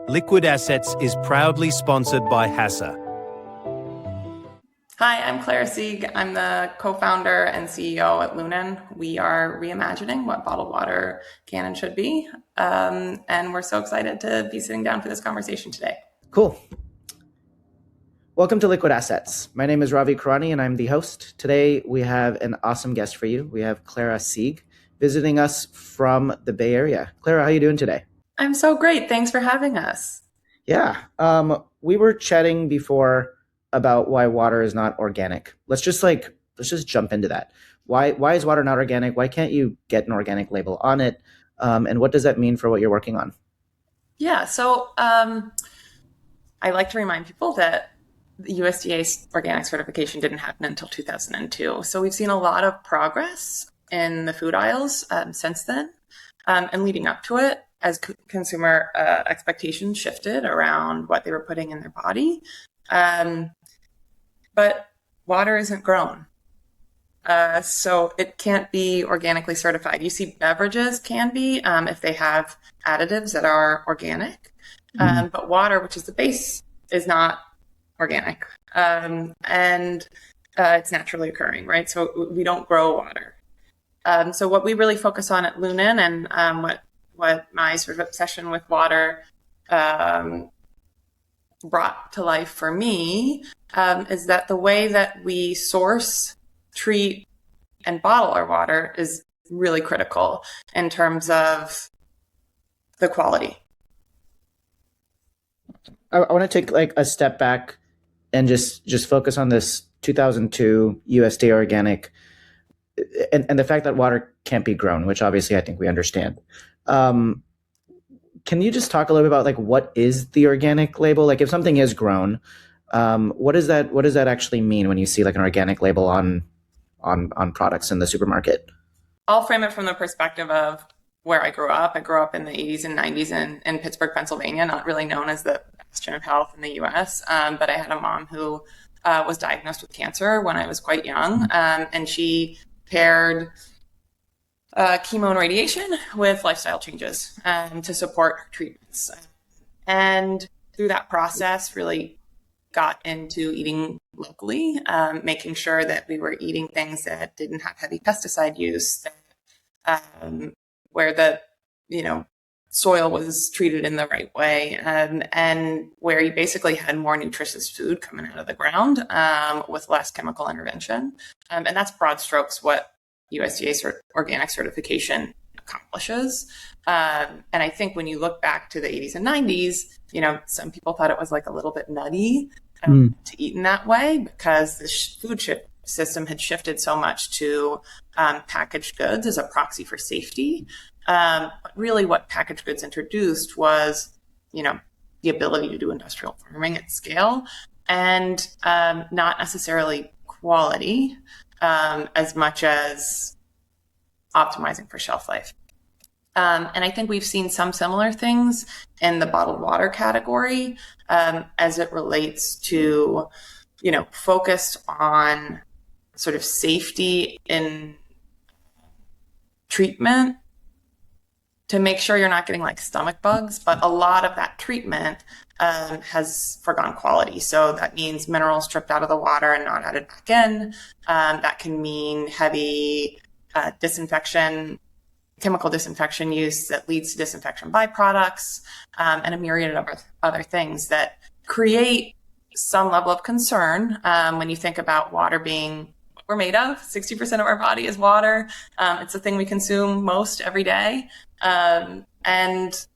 Liquid Assets is proudly sponsored by HASA. Hi, I'm Clara Sieg. I'm the co-founder and CEO at Loonen. We are reimagining what bottled water can and should be. And we're so excited to be sitting down for this conversation today. Cool. Welcome to Liquid Assets. My name is Ravi Karani and I'm the host. Today we have an awesome guest for you. We have Clara Sieg visiting us from the Bay Area. Clara, how are you doing today? I'm so great. Thanks for having us. Yeah. We were chatting before about why water is not organic. Let's just jump into that. Why is water not organic? Why can't you get an organic label on it? And what does that mean for what you're working on? Yeah. So I like to remind people that the USDA Organic certification didn't happen until 2002. So we've seen a lot of progress in the food aisles since then, and leading up to it as consumer expectations shifted around what they were putting in their body. But water isn't grown. So it can't be organically certified. You see beverages can be if they have additives that are organic, but water, which is the base, is not organic. And it's naturally occurring, right? So we don't grow water. So what we really focus on at Loonen and what my sort of obsession with water brought to life for me is that the way that we source, treat, and bottle our water is really critical in terms of the quality. I want to take a step back and just focus on this 2002 USDA Organic and the fact that water can't be grown, which obviously I think we understand. Can you just talk a little bit about what is the organic label? If something is grown, what does that actually mean when you see an organic label on products in the supermarket? I'll frame it from the perspective of where I grew up. I grew up in the 80s and 90s in Pittsburgh, Pennsylvania, not really known as the bastion of health in the US. But I had a mom who was diagnosed with cancer when I was quite young. And she paired chemo and radiation with lifestyle changes to support her treatments. And through that process, really got into eating locally, making sure that we were eating things that didn't have heavy pesticide use, where the soil was treated in the right way, and where you basically had more nutritious food coming out of the ground with less chemical intervention. And that's broad strokes what USDA Organic certification accomplishes. And I think when you look back to the 80s and 90s, some people thought it was a little bit nutty to eat in that way because the food system had shifted so much to packaged goods as a proxy for safety. But really what packaged goods introduced was, the ability to do industrial farming at scale and not necessarily quality as much as optimizing for shelf life. And I think we've seen some similar things in the bottled water category as it relates to, focused on sort of safety in treatment to make sure you're not getting stomach bugs. But a lot of that treatment has foregone quality. So that means minerals stripped out of the water and not added back in. That can mean heavy chemical disinfection use that leads to disinfection byproducts, and a myriad of other things that create some level of concern when you think about water being what we're made of. 60% of our body is water. It's the thing we consume most every day. And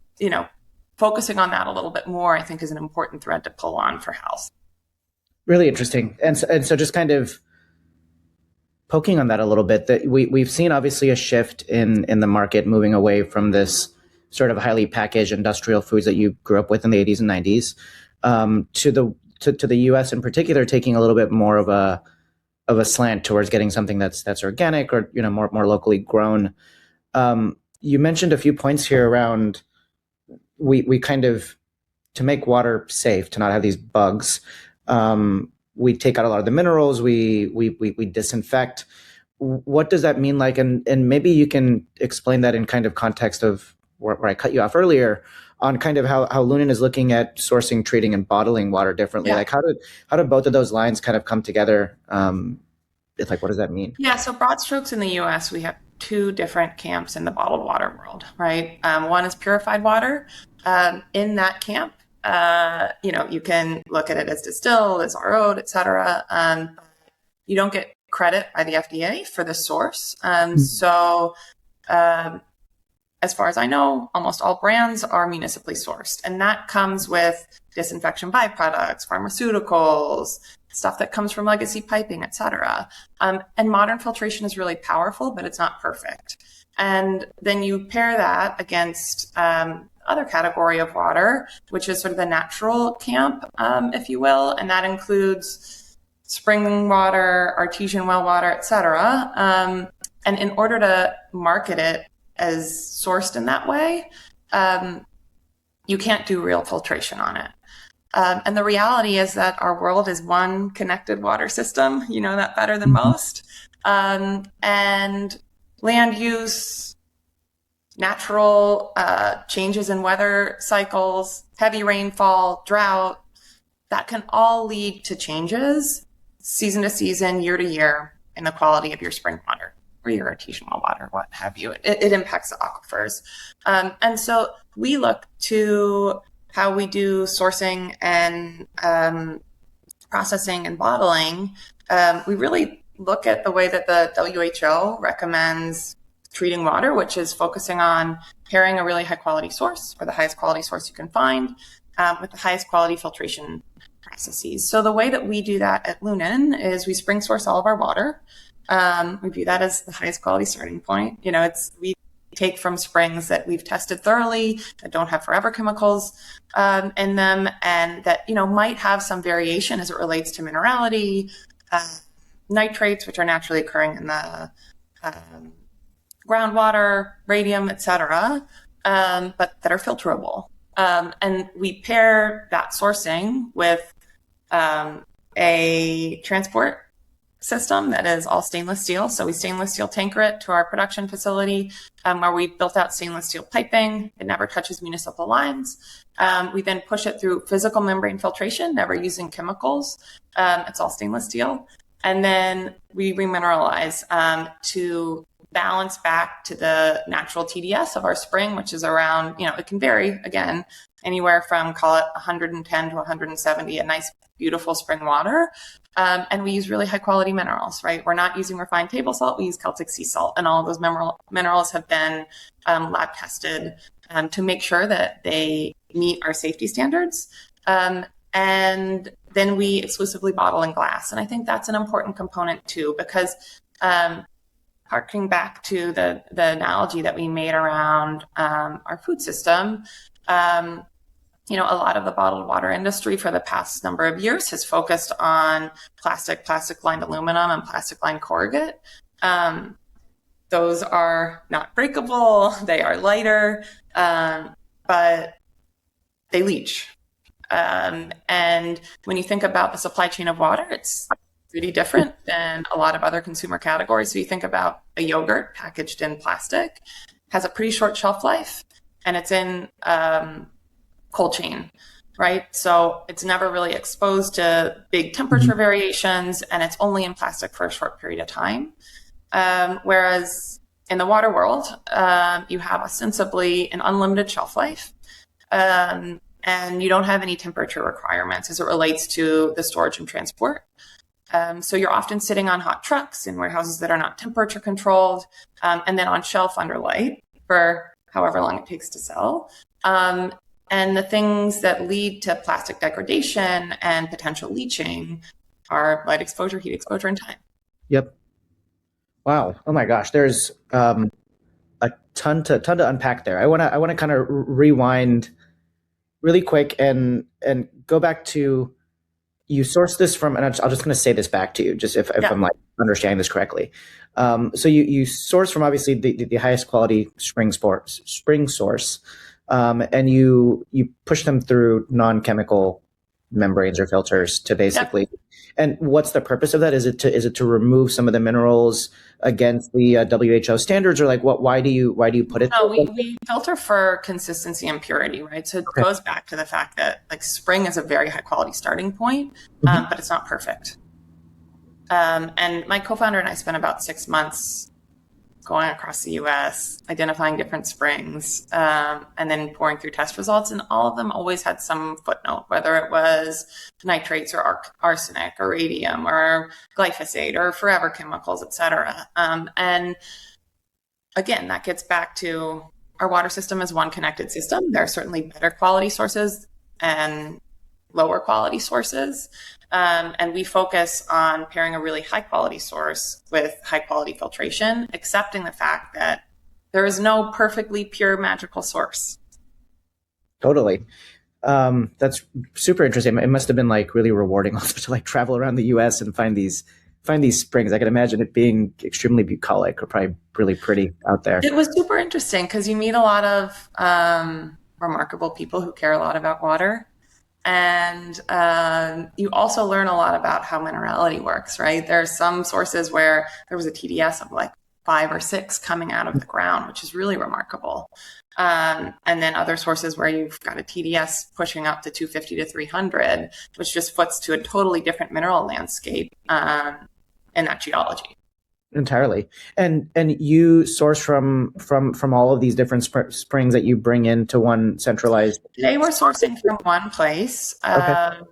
focusing on that a little bit more, I think, is an important thread to pull on for health. Really interesting. And so just kind of poking on that a little bit, that we've seen obviously a shift in the market moving away from this sort of highly packaged industrial foods that you grew up with in the 80s and 90s to the US in particular, taking a little bit more of a slant towards getting something that's organic or more locally grown. You mentioned a few points here around we kind of, to make water safe, to not have these bugs, we take out a lot of the minerals, we disinfect. What does that mean? And maybe you can explain that in kind of context of where I cut you off earlier on kind of how Loonen is looking at sourcing, treating, and bottling water differently. Yeah. Like how do both of those lines kind of come together? It's like, what does that mean? Yeah, so broad strokes in the US, we have two different camps in the bottled water world, right? One is purified water. In that camp, you can look at it as distilled, as RO'd, et cetera. You don't get credit by the FDA for the source. So as far as I know, almost all brands are municipally sourced. And that comes with disinfection byproducts, pharmaceuticals, stuff that comes from legacy piping, et cetera. And modern filtration is really powerful, but it's not perfect. And then you pair that against other category of water, which is sort of the natural camp, if you will. And that includes spring water, artesian well water, et cetera. And in order to market it as sourced in that way, you can't do real filtration on it. And the reality is that our world is one connected water system. You know that better than most. And land use, natural changes in weather cycles, heavy rainfall, drought, that can all lead to changes season to season, year to year in the quality of your spring water or your artisanal water, what have you. It impacts the aquifers. And so we look to how we do sourcing and processing and bottling. We really look at the way that the WHO recommends treating water, which is focusing on pairing a really high quality source, or the highest quality source you can find, with the highest quality filtration processes. So the way that we do that at Loonen is we spring source all of our water. We view that as the highest quality starting point. We take from springs that we've tested thoroughly, that don't have forever chemicals in them, and that might have some variation as it relates to minerality, nitrates, which are naturally occurring in the groundwater, radium, et cetera, but that are filterable. And we pair that sourcing with a transport system that is all stainless steel. So we stainless steel tanker it to our production facility, where we built out stainless steel piping. It never touches municipal lines. We then push it through physical membrane filtration, never using chemicals. It's all stainless steel. And then we remineralize to balance back to the natural TDS of our spring, which is around, it can vary, again, anywhere from, call it 110 to 170, a nice, beautiful spring water. And we use really high quality minerals, right? We're not using refined table salt, we use Celtic sea salt. And all of those minerals have been lab tested to make sure that they meet our safety standards. And then we exclusively bottle in glass. And I think that's an important component too, because harking back to the analogy that we made around our food system, a lot of the bottled water industry for the past number of years has focused on plastic lined aluminum, and plastic lined corrugate. Those are not breakable, they are lighter, but they leach. And when you think about the supply chain of water, it's pretty different than a lot of other consumer categories. So you think about a yogurt packaged in plastic, has a pretty short shelf life, and it's in cold chain, right? So it's never really exposed to big temperature variations, and it's only in plastic for a short period of time. Whereas in the water world, you have ostensibly an unlimited shelf life, and you don't have any temperature requirements as it relates to the storage and transport. So you're often sitting on hot trucks in warehouses that are not temperature controlled, and then on shelf under light for however long it takes to sell. And the things that lead to plastic degradation and potential leaching are light exposure, heat exposure, and time. Yep. Wow. Oh my gosh. There's a ton to unpack there. I want to kind of rewind really quick and go back to, you source this from, and I'm just going to say this back to you, just if I'm like understanding this correctly. So you source from obviously the highest quality spring source, and you push them through non-chemical membranes or filters to basically. Yep. And what's the purpose of that? Is it to remove some of the minerals against the WHO standards, or like what? Why do you put it? No, we filter for consistency and purity, right? So it goes back to the fact that like spring is a very high quality starting point, but it's not perfect. And my co-founder and I spent about 6 months going across the US, identifying different springs, and then pouring through test results. And all of them always had some footnote, whether it was nitrates or arsenic or radium or glyphosate or forever chemicals, et cetera. And again, that gets back to our water system is one connected system. There are certainly better quality sources and lower quality sources. And we focus on pairing a really high quality source with high quality filtration, accepting the fact that there is no perfectly pure magical source. Totally. That's super interesting. It must have been like really rewarding also to like travel around the US and find these springs. I can imagine it being extremely bucolic or probably really pretty out there. It was super interesting because you meet a lot of remarkable people who care a lot about water. And you also learn a lot about how minerality works, right? There are some sources where there was a TDS of like 5 or 6 coming out of the ground, which is really remarkable. And then other sources where you've got a TDS pushing up to 250 to 300, which just foots to a totally different mineral landscape in that geology. Entirely. And you source from all of these different springs that you bring into one centralized. Today we're sourcing from one place, and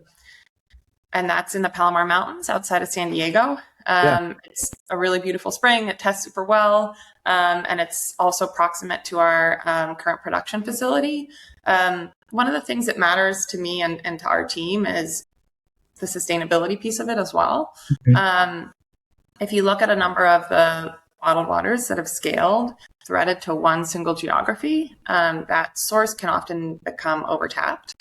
that's in the Palomar Mountains outside of San Diego. It's a really beautiful spring. It tests super well, and it's also proximate to our current production facility. One of the things that matters to me and to our team is the sustainability piece of it as well. If you look at a number of the bottled waters that have scaled, threaded to one single geography, that source can often become overtapped.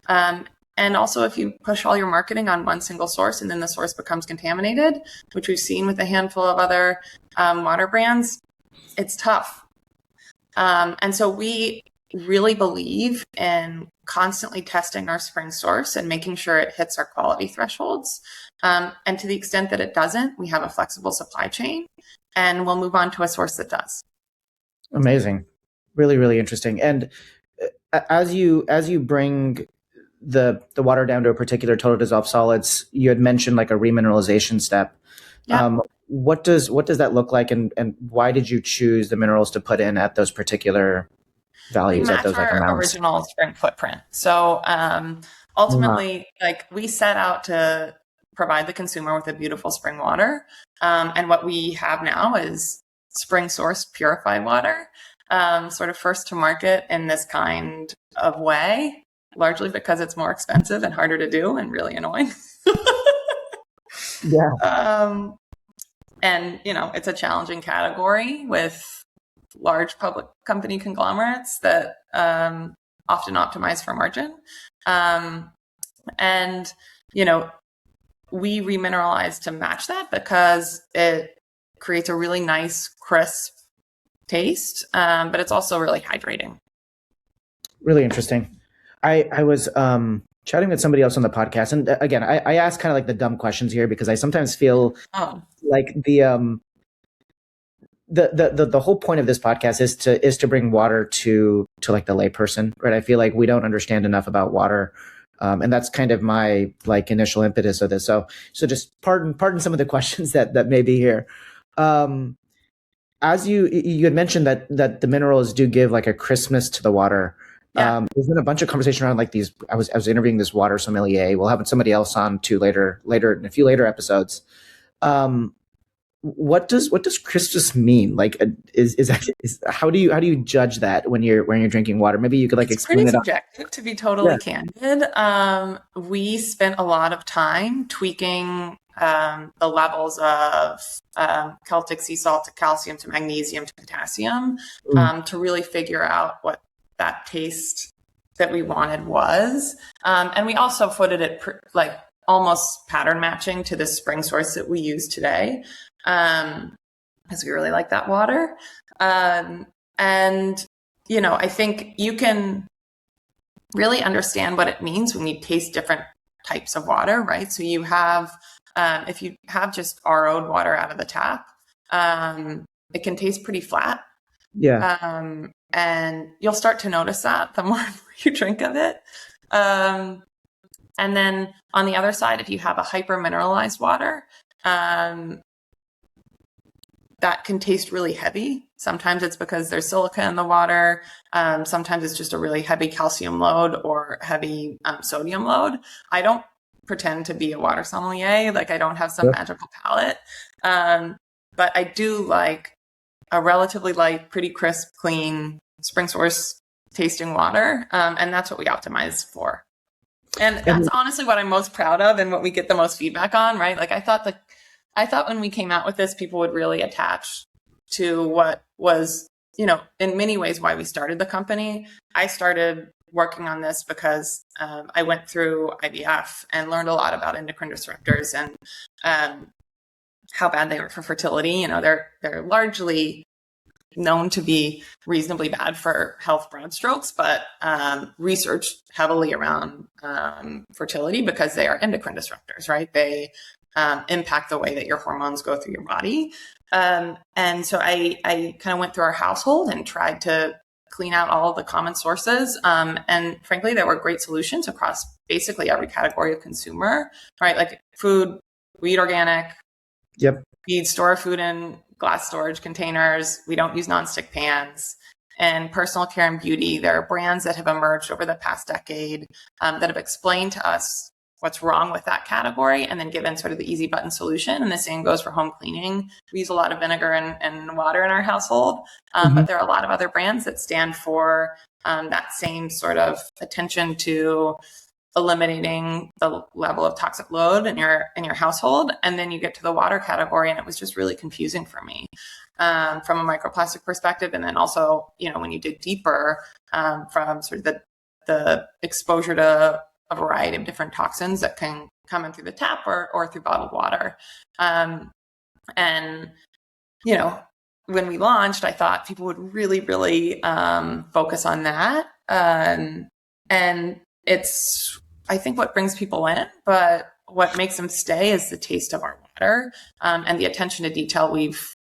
And also, if you push all your marketing on one single source and then the source becomes contaminated, which we've seen with a handful of other water brands, it's tough. And so we really believe in constantly testing our spring source and making sure it hits our quality thresholds. And to the extent that it doesn't, we have a flexible supply chain and we'll move on to a source that does. Amazing. Really, really interesting. And as you bring the water down to a particular total dissolved solids, you had mentioned like a remineralization step. Yeah. What does that look like, and why did you choose the minerals to put in at those particular values, at those like amounts? Original spring footprint. So ultimately, like we set out to provide the consumer with a beautiful spring water, and what we have now is spring source purified water, sort of first to market in this kind of way, largely because it's more expensive and harder to do and really annoying. Yeah. And it's a challenging category with large public company conglomerates that often optimize for margin. And, we remineralize to match that because it creates a really nice, crisp taste, but it's also really hydrating. Really interesting. I was chatting with somebody else on the podcast, and again, I ask kind of like the dumb questions here because I sometimes feel like the whole point of this podcast is to bring water to like the layperson, right? I feel like we don't understand enough about water, and that's kind of my like initial impetus of this. So just pardon some of the questions that may be here. As you had mentioned that the minerals do give like a crispness to the water. Yeah. There's been a bunch of conversation around like these. I was interviewing this water sommelier. We'll have somebody else on too later in a few later episodes. What does crispness mean? Like, how do you judge that when you're drinking water? Maybe you could like explain it. It's pretty subjective, to be totally candid. We spent a lot of time tweaking the levels of Celtic sea salt to calcium to magnesium to potassium to really figure out what that taste that we wanted was. And we also footed it like almost pattern matching to the spring source that we use today, because we really like that water. And, I think you can really understand what it means when you taste different types of water, right? So you have, if you have just RO'd water out of the tap, it can taste pretty flat. Yeah. And you'll start to notice that the more you drink of it. And then on the other side, if you have a hyper mineralized water, that can taste really heavy. Sometimes it's because there's silica in the water. Sometimes it's just a really heavy calcium load or heavy sodium load. I don't pretend to be a water sommelier. Like, I don't have some magical palate. But I do like a relatively light, pretty crisp, clean spring source tasting water. And that's what we optimize for. And that's honestly what I'm most proud of and what we get the most feedback on, right? Like, I thought when we came out with this, people would really attach to what was, you know, in many ways why we started the company. I started working on this because I went through IVF and learned a lot about endocrine disruptors and how bad they were for fertility. You know, they're largely known to be reasonably bad for health broad strokes, but research heavily around fertility because they are endocrine disruptors, right? They impact the way that your hormones go through your body. And so I kind of went through our household and tried to clean out all of the common sources. And frankly, there were great solutions across basically every category of consumer, right? Like food, we eat organic. Yep. We store food in glass storage containers. We don't use nonstick pans. And personal care and beauty, there are brands that have emerged over the past decade that have explained to us what's wrong with that category and then given sort of the easy button solution. And the same goes for home cleaning. We use a lot of vinegar and water in our household, but there are a lot of other brands that stand for that same sort of attention to eliminating the level of toxic load in your household. And then you get to the water category, and it was just really confusing for me from a microplastic perspective. And then also, you know, when you dig deeper from sort of the exposure to a variety of different toxins that can come in through the tap or through bottled water. And, you know, when we launched, I thought people would really, really focus on that. And it's, I think, what brings people in, but what makes them stay is the taste of our water and the attention to detail we've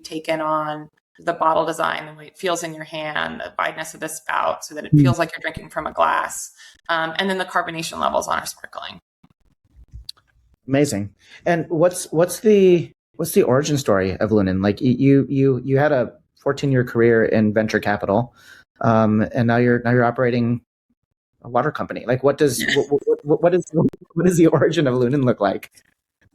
taken on the bottle design, the way it feels in your hand, the wideness of the spout so that it feels like you're drinking from a glass, and then the carbonation levels on our sparkling. Amazing. And what's the origin story of Loonen? Like you had a 14-year career in venture capital, and now you're operating a water company. Like, what is the origin of Loonen look like?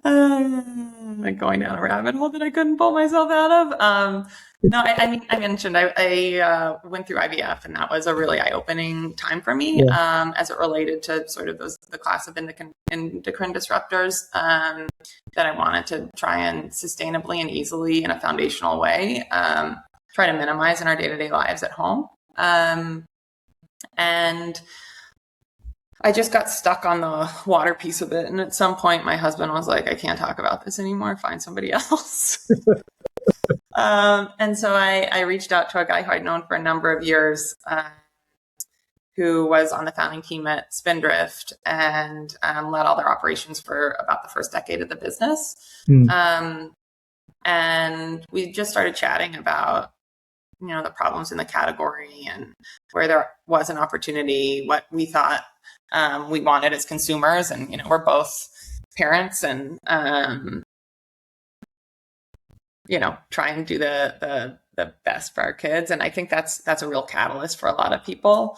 Like going down a rabbit hole that I couldn't pull myself out of. No, I mean, I mentioned I went through IVF, and that was a really eye-opening time for me as it related to sort of the class of endocrine disruptors that I wanted to try and sustainably and easily in a foundational way try to minimize in our day-to-day lives at home. And I just got stuck on the water piece of it. And at some point, my husband was like, I can't talk about this anymore. Find somebody else. And so I reached out to a guy who I'd known for a number of years, who was on the founding team at Spindrift and led all their operations for about the first decade of the business. And we just started chatting about, you know, the problems in the category and where there was an opportunity, what we thought we wanted as consumers. And, you know, we're both parents and, you know, try and do the best for our kids. And I think that's a real catalyst for a lot of people.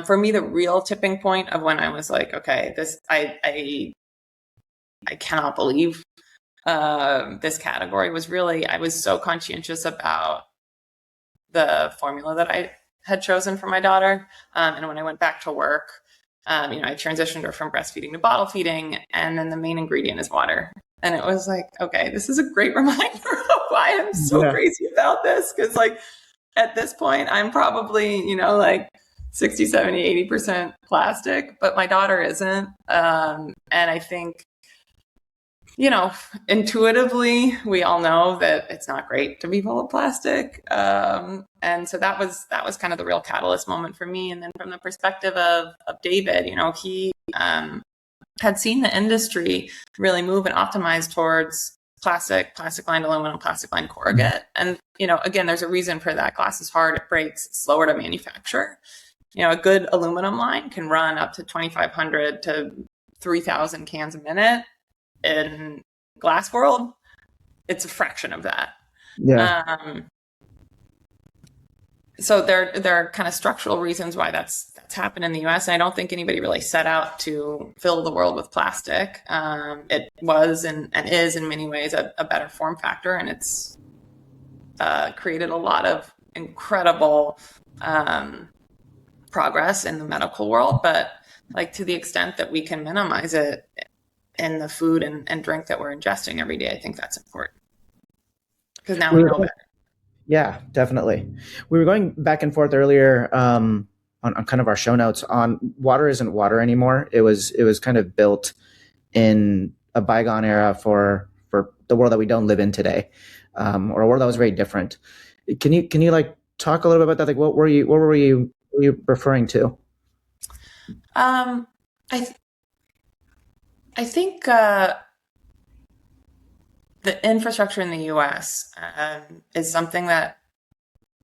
For me, the real tipping point of when I was like, okay, I cannot believe this category was really, I was so conscientious about the formula that I had chosen for my daughter. And when I went back to work, you know, I transitioned her from breastfeeding to bottle feeding, and then the main ingredient is water. And it was like, okay, this is a great reminder of why I'm so crazy about this. Because like at this point, I'm probably, you know, like 60, 70, 80% plastic, but my daughter isn't. And I think, you know, intuitively, we all know that it's not great to be full of plastic. And so that was kind of the real catalyst moment for me. And then from the perspective of David, you know, he had seen the industry really move and optimize towards plastic lined aluminum, plastic lined corrugate. And, again, there's a reason for that. Glass is hard, it breaks, it's slower to manufacture. A good aluminum line can run up to 2,500 to 3,000 cans a minute. In glass world, it's a fraction of that. Yeah. So there are kind of structural reasons why that's happened in the U.S. And I don't think anybody really set out to fill the world with plastic. It was and is in many ways a better form factor, and it's created a lot of incredible progress in the medical world. But to the extent that we can minimize it in the food and drink that we're ingesting every day, I think that's important, because now we know better. Yeah, definitely. We were going back and forth earlier on kind of our show notes on water isn't water anymore. It was kind of built in a bygone era for the world that we don't live in today, or a world that was very different. Can you talk a little bit about that? What were you referring to? I think the infrastructure in the U.S. Is something that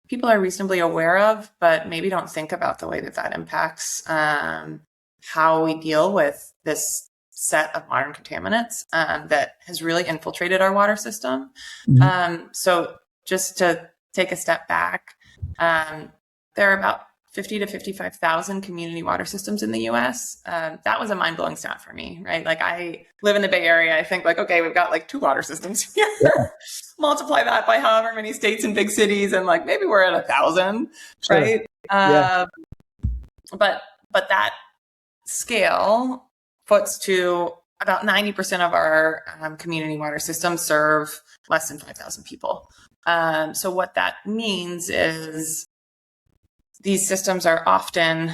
people are reasonably aware of, but maybe don't think about the way that impacts how we deal with this set of modern contaminants that has really infiltrated our water system. Mm-hmm. So just to take a step back, there are about 50 to 55,000 community water systems in the U.S. That was a mind-blowing stat for me, right? I live in the Bay Area. I think okay, we've got 2 water systems here. Yeah. Multiply that by however many states and big cities, and maybe we're at 1,000, sure. Right? Yeah. But that scale puts to about 90% of our community water systems serve less than 5,000 people. So what that means is these systems are often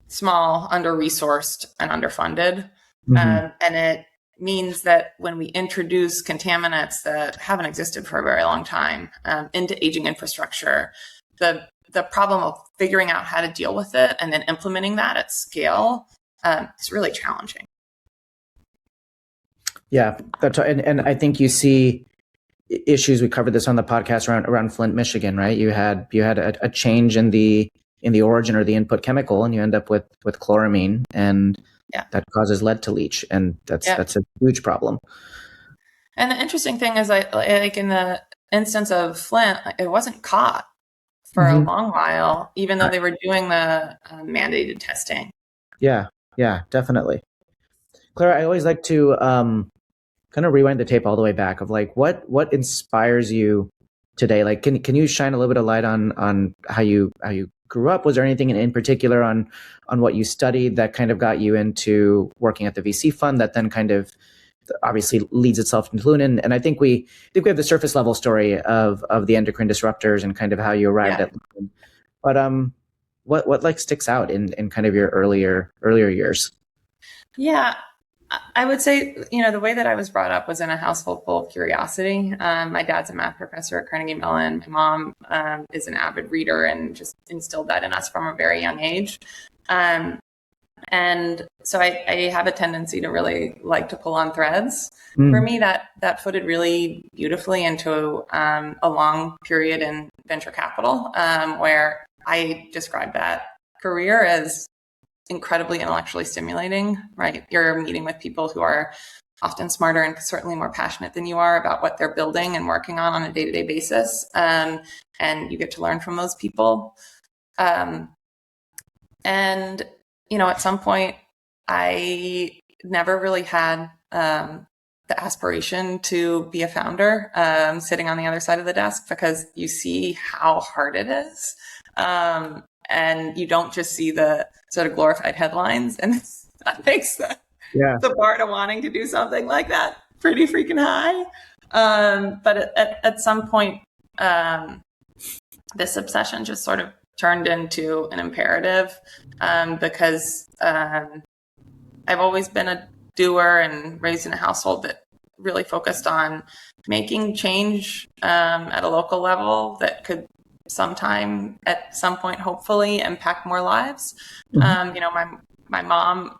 small, under-resourced, and underfunded. Mm-hmm. And it means that when we introduce contaminants that haven't existed for a very long time into aging infrastructure, the problem of figuring out how to deal with it and then implementing that at scale is really challenging. Yeah, and I think you see issues. We covered this on the podcast around Flint, Michigan, right? You had a change in the origin or the input chemical, and you end up with chloramine, and that causes lead to leach, and that's a huge problem. And the interesting thing is, like in the instance of Flint, it wasn't caught for mm-hmm. a long while, even though they were doing the mandated testing. Yeah, definitely. Clara, I always like to kind of rewind the tape all the way back of what inspires you today. Can you shine a little bit of light on how you grew up? Was there anything in particular on what you studied that kind of got you into working at the VC fund that then kind of obviously leads itself into Loonen? And I think we have the surface level story of the endocrine disruptors and kind of how you arrived at Loonen. But what sticks out in kind of your earlier years? Yeah. I would say, the way that I was brought up was in a household full of curiosity. My dad's a math professor at Carnegie Mellon. My mom is an avid reader and just instilled that in us from a very young age. And so I have a tendency to really like to pull on threads. For me, that footed really beautifully into a long period in venture capital, where I describe that career as incredibly intellectually stimulating, right? You're meeting with people who are often smarter and certainly more passionate than you are about what they're building and working on a day-to-day basis. And you get to learn from those people. And, at some point, I never really had the aspiration to be a founder, sitting on the other side of the desk, because you see how hard it is. And you don't just see the sort of glorified headlines, and that makes the bar to wanting to do something like that pretty freaking high. But at some point, this obsession just sort of turned into an imperative, because I've always been a doer and raised in a household that really focused on making change at a local level that could sometime at some point hopefully impact more lives. Mm-hmm. My mom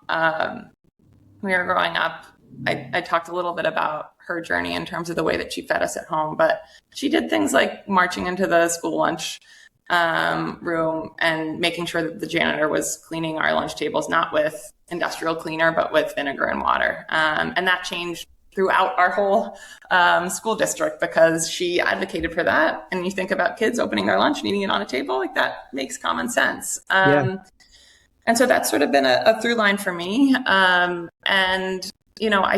we were growing up, I talked a little bit about her journey in terms of the way that she fed us at home, but she did things like marching into the school lunch room and making sure that the janitor was cleaning our lunch tables, not with industrial cleaner, but with vinegar and water. And that changed throughout our whole school district because she advocated for that. And you think about kids opening their lunch and eating it on a table, like that makes common sense. And so that's sort of been a through line for me. And, you know, I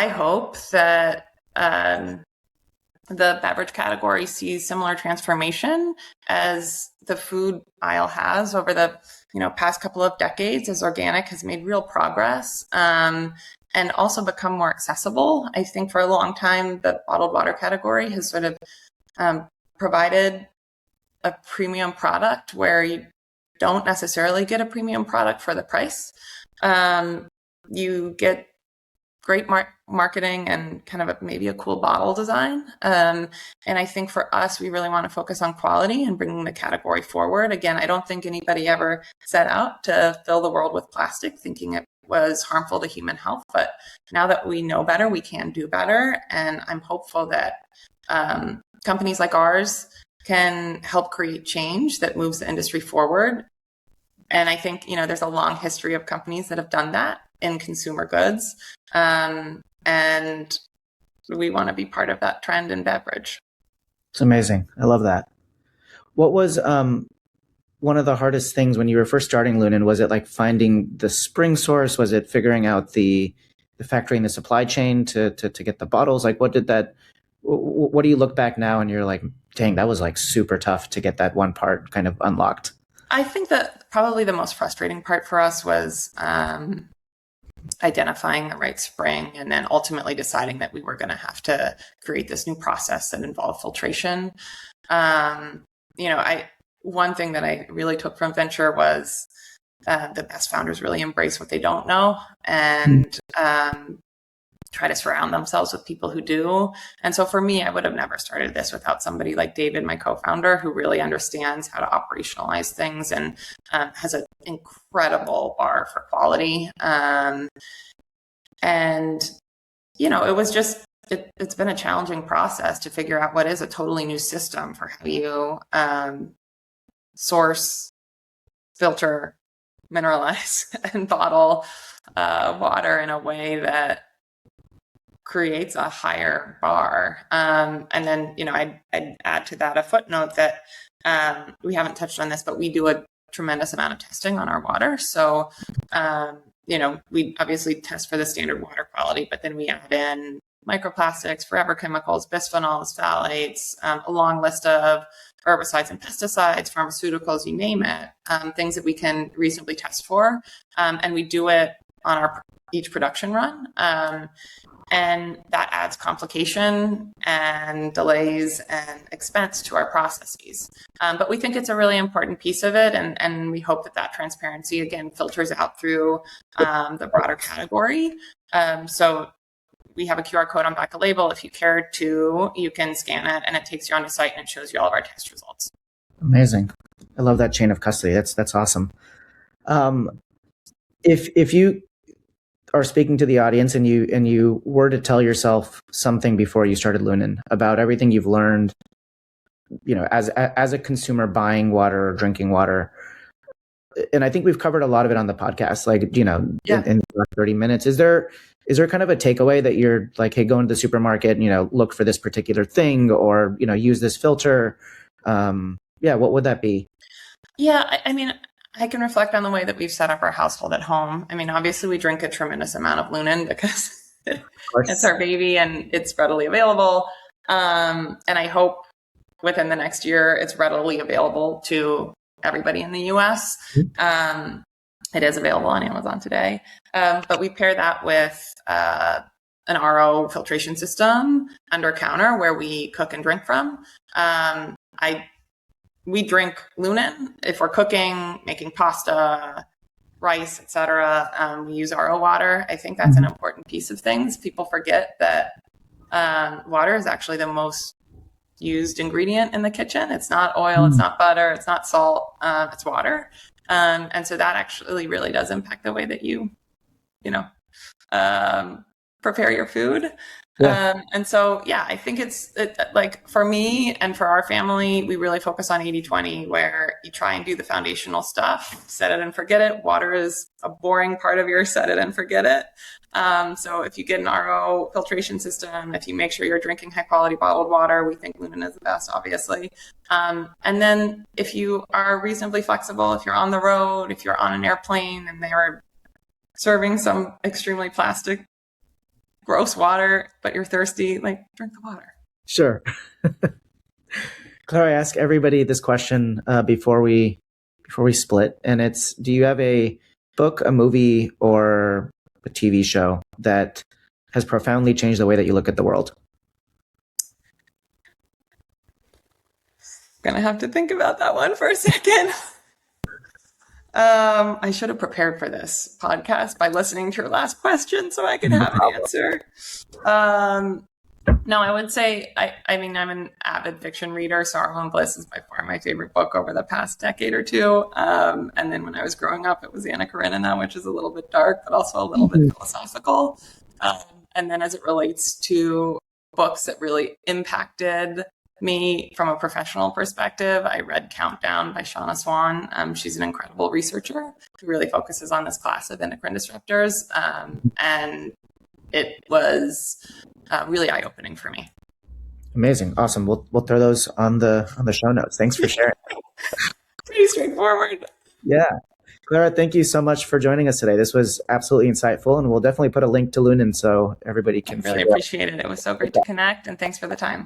hope that the beverage category sees similar transformation as the food aisle has over the, you know, past couple of decades, as organic has made real progress and also become more accessible. I think for a long time, the bottled water category has sort of provided a premium product where you don't necessarily get a premium product for the price. You get great marketing and kind of maybe a cool bottle design. And I think for us, we really want to focus on quality and bringing the category forward. Again, I don't think anybody ever set out to fill the world with plastic thinking it was harmful to human health. But now that we know better, we can do better. And I'm hopeful that companies like ours can help create change that moves the industry forward. And I think, you know, there's a long history of companies that have done that in consumer goods. And we want to be part of that trend in beverage. It's amazing. I love that. What was one of the hardest things when you were first starting Loonen? Was it like finding the spring source? Was it figuring out the factory and the supply chain to get the bottles? Like what do you look back now and you're like, dang, that was like super tough to get that one part kind of unlocked? I think that probably the most frustrating part for us was identifying the right spring and then ultimately deciding that we were going to have to create this new process that involved filtration. You know, one thing that I really took from venture was the best founders really embrace what they don't know and try to surround themselves with people who do. And so for me, I would have never started this without somebody like David, my co-founder, who really understands how to operationalize things and has an incredible bar for quality. And, you know, it was just, it's been a challenging process to figure out what is a totally new system for how you source, filter, mineralize, and bottle water in a way that creates a higher bar. And then, you know, I'd add to that a footnote that we haven't touched on this, but we do a tremendous amount of testing on our water. So, you know, we obviously test for the standard water quality, but then we add in microplastics, forever chemicals, bisphenols, phthalates, a long list of herbicides and pesticides, pharmaceuticals, you name it, things that we can reasonably test for. And we do it on each production run. And that adds complication and delays and expense to our processes. But we think it's a really important piece of it. And we hope that transparency, again, filters out through the broader category. So we have a QR code on back of label. If you care to, you can scan it and it takes you onto site and it shows you all of our test results. Amazing. I love that chain of custody. That's awesome. If you are speaking to the audience and you were to tell yourself something before you started Loonen about everything you've learned, you know, as a consumer buying water or drinking water, and I think we've covered a lot of it on the podcast, like, you know, in 30 minutes, is there kind of a takeaway that you're like, hey, go into the supermarket and, you know, look for this particular thing or, you know, use this filter? What would that be? Yeah, I mean, I can reflect on the way that we've set up our household at home. I mean, obviously we drink a tremendous amount of Loonen because it's our baby and it's readily available. And I hope within the next year, it's readily available to everybody in the US. It is available on Amazon today. But we pair that with an RO filtration system under counter where we cook and drink from. We drink Loonen if we're cooking, making pasta, rice, etc. We use RO water. I think that's an important piece of things. People forget that water is actually the most used ingredient in the kitchen. It's not oil, it's not butter, it's not salt, it's water. And so that actually really does impact the way that you prepare your food. Yeah. And so, yeah, I think it's like for me and for our family, we really focus on 80-20, where you try and do the foundational stuff, set it and forget it. Water is a boring part of your set it and forget it. So if you get an RO filtration system, if you make sure you're drinking high quality bottled water, we think Loonen is the best, obviously. And then if you are reasonably flexible, if you're on the road, if you're on an airplane and they are serving some extremely plastic gross water, but you're thirsty, like, drink the water. Sure. Clara, I ask everybody this question before we split, and it's: do you have a book, a movie, or a TV show that has profoundly changed the way that you look at the world? Gonna have to think about that one for a second. I should have prepared for this podcast by listening to your last question so I could have an answer. No, I would say, I mean, I'm an avid fiction reader, so Our Lone Bliss is by far my favorite book over the past decade or two. And then when I was growing up, it was Anna Karenina, which is a little bit dark, but also a little bit philosophical. And then as it relates to books that really impacted me from a professional perspective, I read Countdown by Shauna Swan. She's an incredible researcher who really focuses on this class of endocrine disruptors. And it was really eye-opening for me. Amazing. Awesome. We'll throw those on the show notes. Thanks for sharing. Pretty straightforward. Yeah. Clara, thank you so much for joining us today. This was absolutely insightful, and we'll definitely put a link to Loonen so everybody can really appreciate it. It was so great to connect, and thanks for the time.